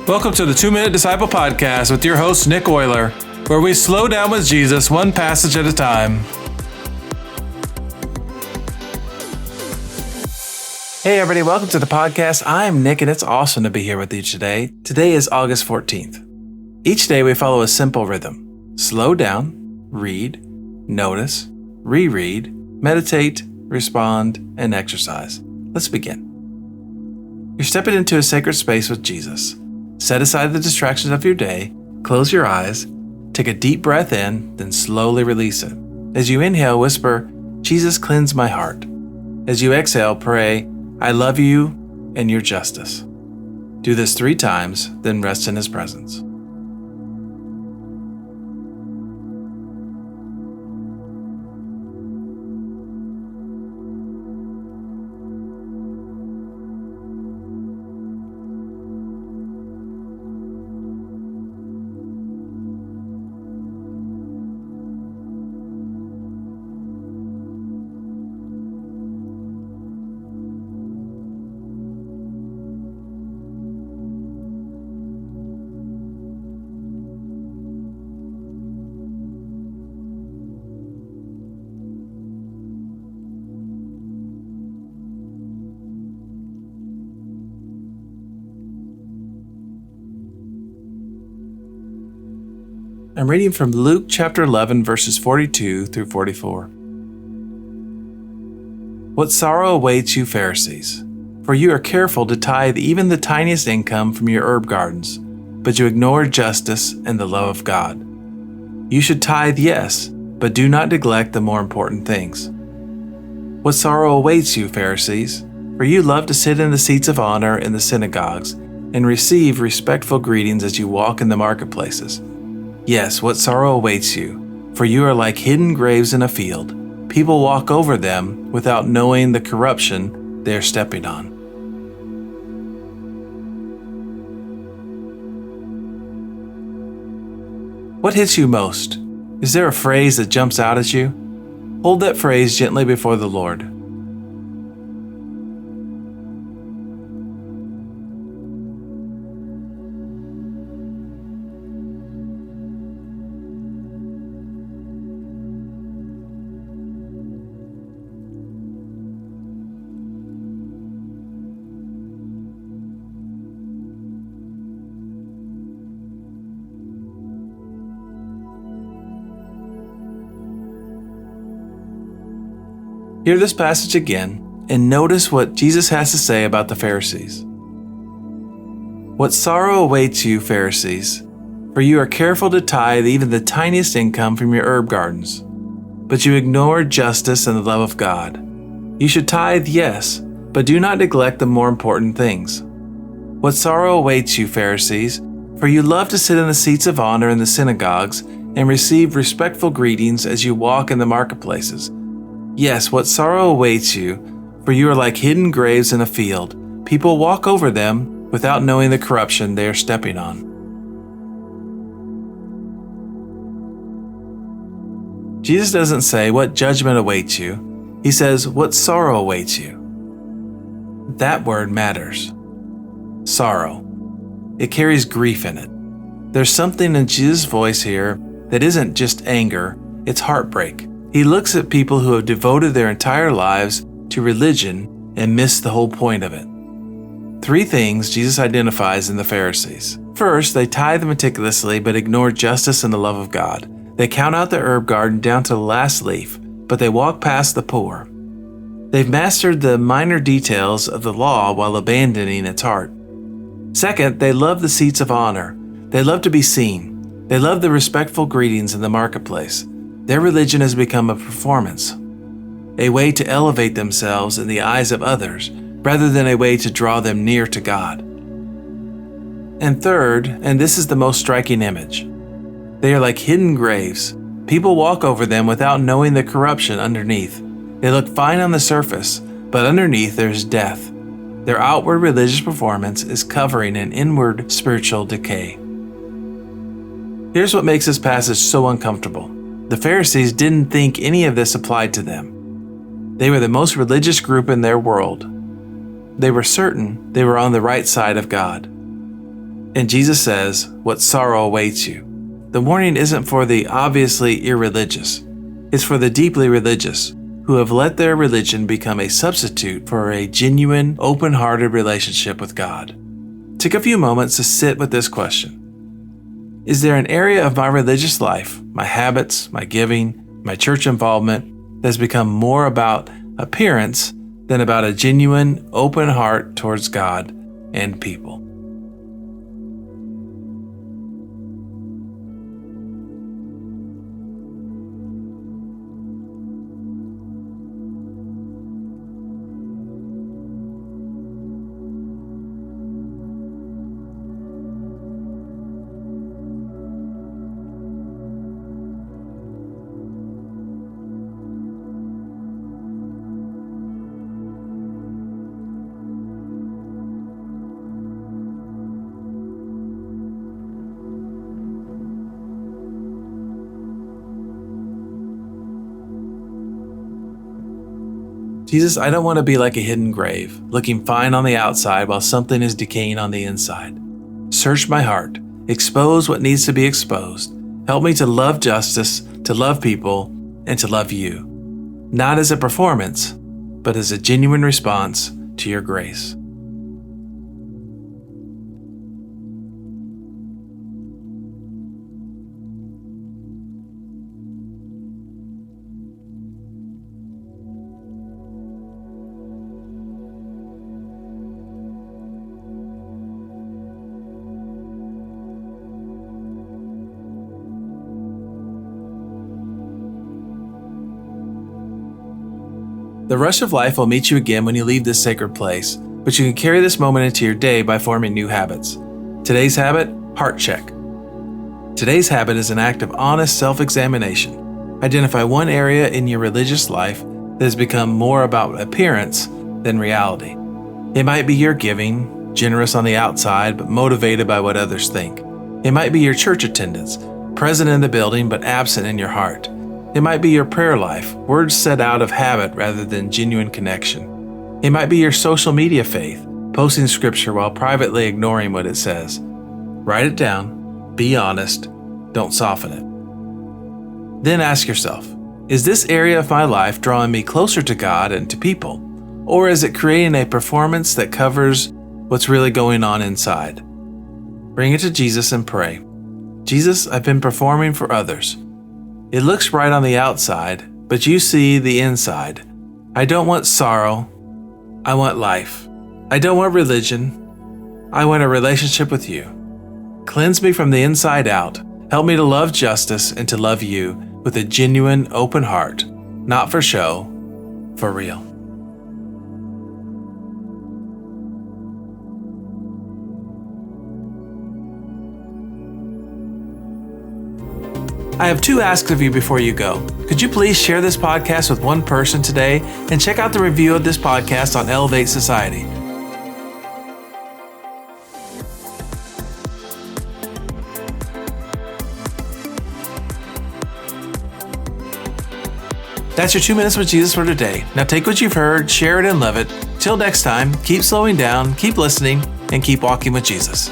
Welcome to the 2-Minute Disciple Podcast with your host, Nick Euler, where we slow down with Jesus one passage at a time. Hey everybody, welcome to the podcast. I'm Nick and it's awesome to be here with you today. Today is August 14th. Each day we follow a simple rhythm. Slow down, read, notice, reread, meditate, respond, and exercise. Let's begin. You're stepping into a sacred space with Jesus. Set aside the distractions of your day, close your eyes, take a deep breath in, then slowly release it. As you inhale, whisper, "Jesus, cleanse my heart." As you exhale, pray, "I love you and your justice." Do this 3 times, then rest in His presence. I'm reading from Luke chapter 11, verses 42 through 44. What sorrow awaits you, Pharisees, for you are careful to tithe even the tiniest income from your herb gardens, but you ignore justice and the love of God. You should tithe, yes, but do not neglect the more important things. What sorrow awaits you, Pharisees, for you love to sit in the seats of honor in the synagogues and receive respectful greetings as you walk in the marketplaces. Yes, what sorrow awaits you, for you are like hidden graves in a field. People walk over them without knowing the corruption they are stepping on. What hits you most? Is there a phrase that jumps out at you? Hold that phrase gently before the Lord. Hear this passage again and notice what Jesus has to say about the Pharisees. What sorrow awaits you, Pharisees, for you are careful to tithe even the tiniest income from your herb gardens, but you ignore justice and the love of God. You should tithe, yes, but do not neglect the more important things. What sorrow awaits you, Pharisees, for you love to sit in the seats of honor in the synagogues and receive respectful greetings as you walk in the marketplaces. Yes, what sorrow awaits you, for you are like hidden graves in a field. People walk over them without knowing the corruption they are stepping on. Jesus doesn't say what judgment awaits you. He says what sorrow awaits you. That word matters. Sorrow. It carries grief in it. There's something in Jesus' voice here that isn't just anger, it's heartbreak. He looks at people who have devoted their entire lives to religion and missed the whole point of it. 3 things Jesus identifies in the Pharisees. First, they tithe meticulously but ignore justice and the love of God. They count out the herb garden down to the last leaf, but they walk past the poor. They've mastered the minor details of the law while abandoning its heart. Second, they love the seats of honor. They love to be seen. They love the respectful greetings in the marketplace. Their religion has become a performance, a way to elevate themselves in the eyes of others, rather than a way to draw them near to God. And third, and this is the most striking image, they are like hidden graves. People walk over them without knowing the corruption underneath. They look fine on the surface, but underneath there's death. Their outward religious performance is covering an inward spiritual decay. Here's what makes this passage so uncomfortable. The Pharisees didn't think any of this applied to them. They were the most religious group in their world. They were certain they were on the right side of God. And Jesus says, what sorrow awaits you. The warning isn't for the obviously irreligious. It's for the deeply religious who have let their religion become a substitute for a genuine, open-hearted relationship with God. Take a few moments to sit with this question. Is there an area of my religious life, my habits, my giving, my church involvement, that has become more about appearance than about a genuine, open heart towards God and people? Jesus, I don't want to be like a hidden grave, looking fine on the outside while something is decaying on the inside. Search my heart, expose what needs to be exposed. Help me to love justice, to love people, and to love you, not as a performance, but as a genuine response to your grace. The rush of life will meet you again when you leave this sacred place, but you can carry this moment into your day by forming new habits. Today's habit, heart check. Today's habit is an act of honest self-examination. Identify one area in your religious life that has become more about appearance than reality. It might be your giving, generous on the outside but motivated by what others think. It might be your church attendance, present in the building but absent in your heart. It might be your prayer life, words said out of habit rather than genuine connection. It might be your social media faith, posting scripture while privately ignoring what it says. Write it down, be honest, don't soften it. Then ask yourself, is this area of my life drawing me closer to God and to people? Or is it creating a performance that covers what's really going on inside? Bring it to Jesus and pray. Jesus, I've been performing for others. It looks right on the outside, but you see the inside. I don't want sorrow. I want life. I don't want religion. I want a relationship with you. Cleanse me from the inside out. Help me to love justice and to love you with a genuine, open heart, not for show, for real. I have two asks of you before you go. Could you please share this podcast with one person today and check out the review of this podcast on Elevate Society? That's your 2 minutes with Jesus for today. Now take what you've heard, share it and love it. Till next time, keep slowing down, keep listening, and keep walking with Jesus.